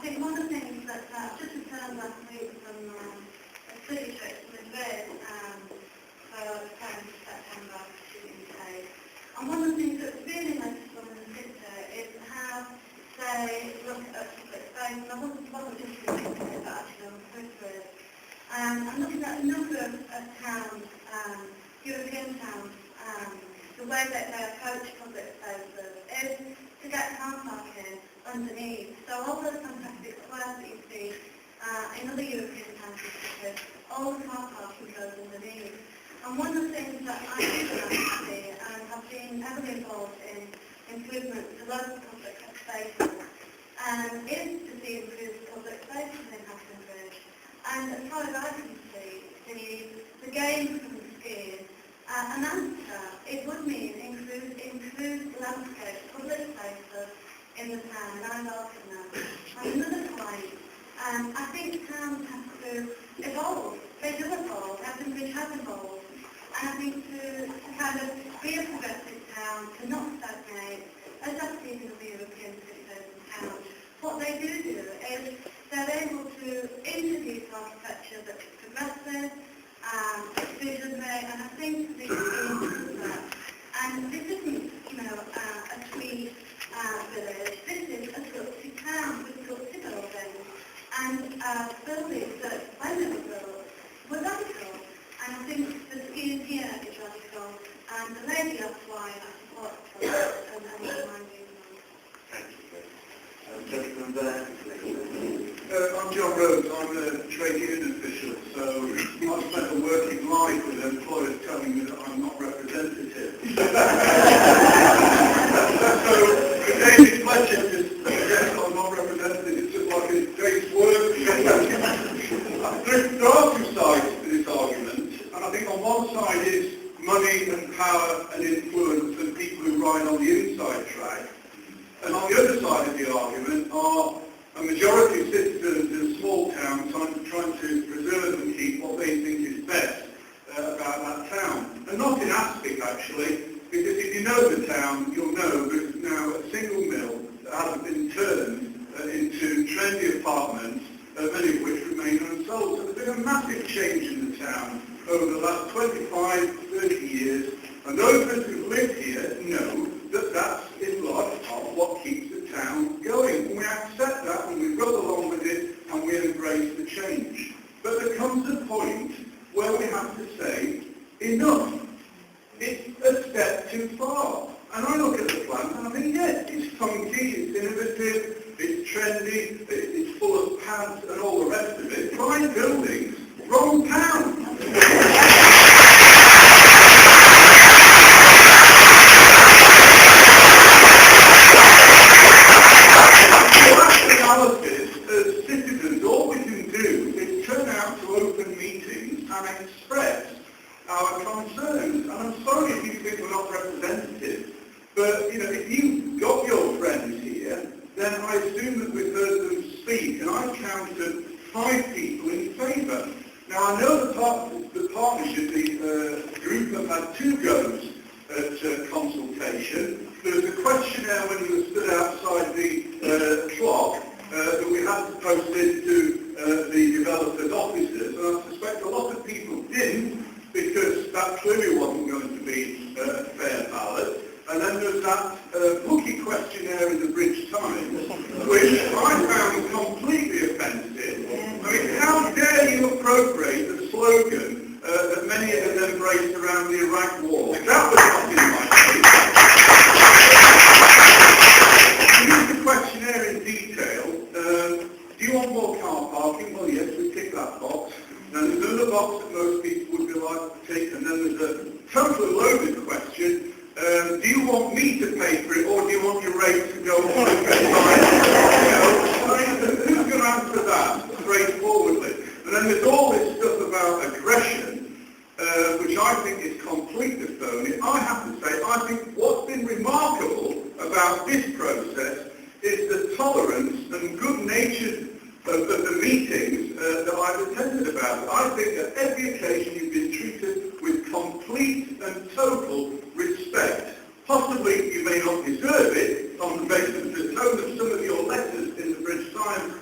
think one of the things that just returned last week from a study trip to Madrid for the 10th of September to the UK. And one of the things that's really noticeable in the picture is how they look at public space. And I wasn't just looking at it, but actually on Twitter. I'm looking at a number of towns, European towns, the way that they approach public spaces is to get car parking underneath. So all those fantastic squares that you see in other European countries, all the car parking goes underneath. And one of the things that I think about happy and have been heavily involved in improvements to local public spaces is to see improved public spaces in Hampton Bridge. And as far as I can see, the gain from the scheme, an answer, it would mean improved landscape, public spaces in the town, and I welcome that. And another point, I think towns have to evolve. They do evolve. Hampton Bridge has evolved. And I think to kind of be a progressive town, to not stagnate, as I've seen in the European cities and towns, what they do is they're able to introduce architecture that's progressive, visionary, and I think the scheme does that. And this isn't, a tweed village. This is a gutsy town with gutsy buildings and buildings that, when they were built, were radical. And I think the scheme here is radical, and the lady that's why I support it and my views. Thank you. Gentleman there, please. I'm John Rhodes. I'm a trade union official, so I've spent a working life with employers telling me that I'm not representative. So the David Fletcher just yes, I'm not representative. It's just like a day's work. There are two sides to this argument, and I think on one side is money and power and influence and people who ride on the inside track. And on the other side of the argument are a majority of citizens in a small town trying to preserve and keep what they think is best about that town. And not in Aspic, actually, because if you know the town, you'll know there's now a single mill that hasn't been turned into trendy apartments, many of which remain unsold. So there's been a massive change in the town over the last 25, 30 years, and those of us who've lived here know that that's in large part what keeps the town going. And we accept that and we go along with it and we embrace the change. But there comes a point where we have to say, enough. It's a step too far. And I look at the plan and I think, yes, it's funky, it's innovative, it's trendy, it's full of pads and all the rest of it. Fine buildings, wrong town. As citizens, all we can do is turn out to open meetings and express our concerns. And I'm sorry if you think we're not representative, but if you've got your friends here, then I assume that we've heard them speak, and I've counted 5 people in favour. Now I know the partnership, the group have had 2 goes at consultation. There was a questionnaire when you were stood outside the clock that we had to post into the developers' offices, and I suspect a lot of people didn't, because that clearly wasn't going to be a fair ballot. And then there's that bookie questionnaire in the Bridge Times, which I found completely offensive. I mean, how dare you appropriate the slogan that many have embraced around the Iraq War? That was not in my case. Use the questionnaire in detail. Do you want more car parking? Well, yes, we tick that box. Now, there's another box that most people would be like to tick, and then there's a totally loaded question. Do you want me to pay for it, or do you want your rate to go on? Who's going to answer that straightforwardly? And then there's all this stuff about aggression, which I think is completely phony. I have to say, I think what's been remarkable about this process is the tolerance and good nature of the meetings that I've attended about. I think at every occasion you've been treated with complete and total respect. Possibly you may not deserve it on the basis of the tone of some of your letters in the Bridge Times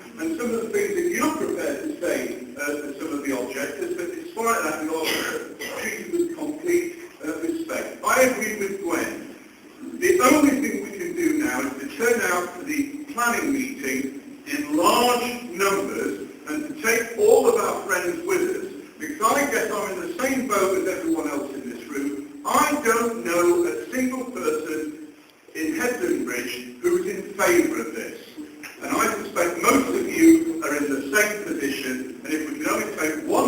that we are treated with complete respect. I agree with Gwen. The only thing we can do now is to turn out to the planning meeting in large numbers and to take all of our friends with us, because I guess I'm in the same boat as everyone else in this room. I don't know a single person in Headland who's in favour of this. And I suspect most of you are in the same position, and if we can only take one